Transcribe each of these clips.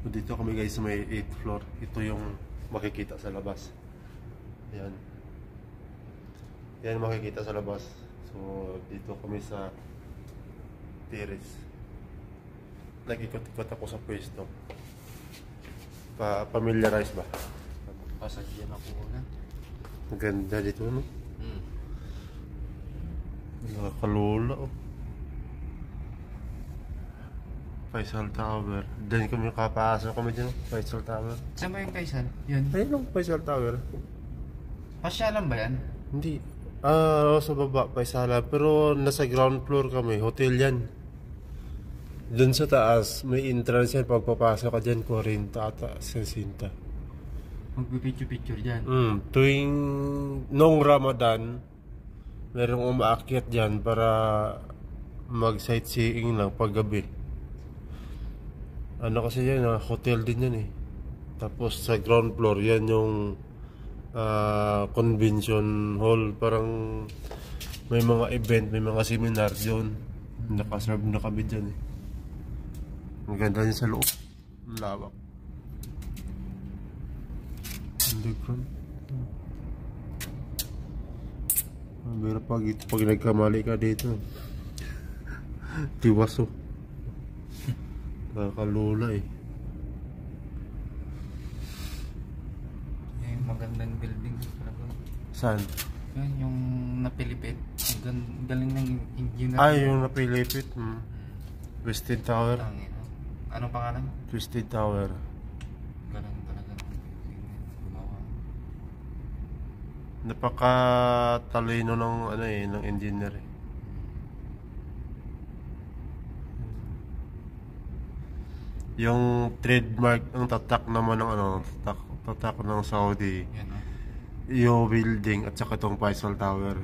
Dito kami guys sa may 8th floor. Ito yung makikita sa labas. Ayan. Yan makikita sa labas. So dito kami sa terrace. Nag-ikot-ikot ako sa pwesto. Familiarize ba? Pasadyan ako na. Ang ganda dito, no? Nakakalula, oh. Faisal Tower. Diyan kami kapasok kami dyan, Faisal Tower. Saan ba yung Faisal? Yun. Ayun ang Faisal Tower. Pasyalan ba yan? Hindi. Sa baba, Faisal. Pero nasa ground floor kami. Hotel yan. Doon sa taas, may entrance yan. Pagpapasok ka dyan, 40 ata, 60. Magpipicture-picture dyan? Tuwing nung Ramadan, merong umaakyat dyan para mag-sightseeing lang paggabi. Ano kasi yan, hotel din yan eh. Tapos sa ground floor, yan yung convention hall. Parang may mga event, may mga seminar dyan. Nakaserve na kami dyan eh. Ang ganda niya sa loob. Ang lawak. Underground. Pero pag nagkamali ka dito, tiwaso. Nakakalula eh. Yung magandang building. Saan? Yan, yung napilipit. Galing ng engineer. Ay, yung napilipit. Twisted Tower. Anong pangalan? Twisted Tower. Galing talaga gumawa. Napakatalino ng ano eh, ng engineer eh. Yung trademark ng tatak naman ng ano, tatak ng Saudi. Yan, Yung building at saka itong Faisal Tower.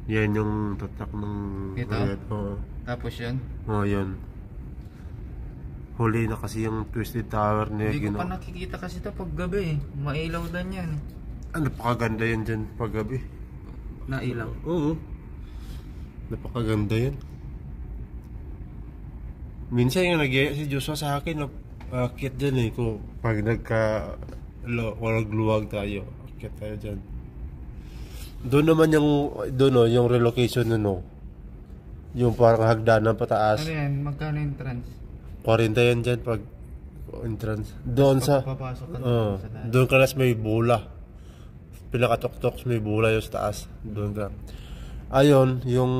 Yan yung tatak ng ito? Oh. Tapos yan? Oh, yun. Huli na kasi yung Twisted Tower niya. Hindi ko pa nakikita kasi ito pag gabi eh. Mailaw din yan. Napakaganda yan dyan pag gabi. Nailaw? Oo. Napakaganda yan. Minsan yung nagyaya si Joshua sa akin, akit dyan eh. Kung pag walang-luwag tayo, akit tayo dyan. Doon naman yung relocation no. Yung parang hagdanan pataas. Ano yan? Magkano entrance? 40 yan dyan pag entrance. Doon sa... Papasok ka sa taas. Doon ka na may bula. Pinakatok-tok may bula yung sa taas. Doon ka. Ayun, yung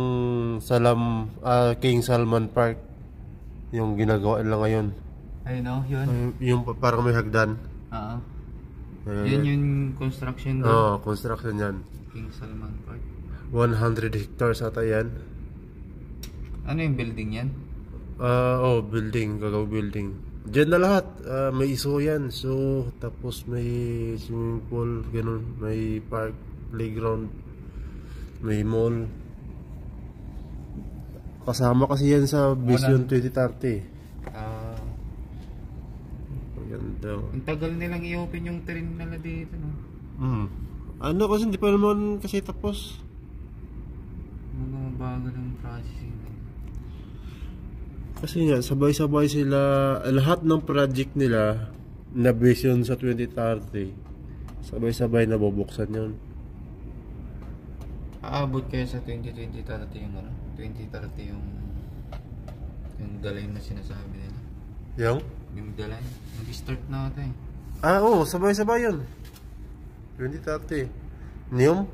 King Salman Park. Yung ginagawa nila ngayon. Ayun o, yun. Yung parang may hagdan. Oo. Yan yung construction doon. Oo, construction yan. King Salman Park. 100 hectares ata yan. Ano yung building yan? Building, gagaw building. Diyan na lahat. May iso yan. So, tapos may swimming pool, ganun. May park, playground, may mall. Kasama kasi yan sa Vision 2030. Maganda. Ang tagal nilang i-open yung terminal na dito, no? Ano kasi hindi pa naman kasi tapos. Mga bago ng processing. Kasi nga, sabay-sabay sila, lahat ng project nila na Vision sa 2030, sabay-sabay na bubuksan yun. Aabot kayo sa 2030 yung ano? 2030 yung delay na sinasabi nila. Yung delay. Nag-start na ata eh. Oo, sabay-sabay yun. 2030. Neom?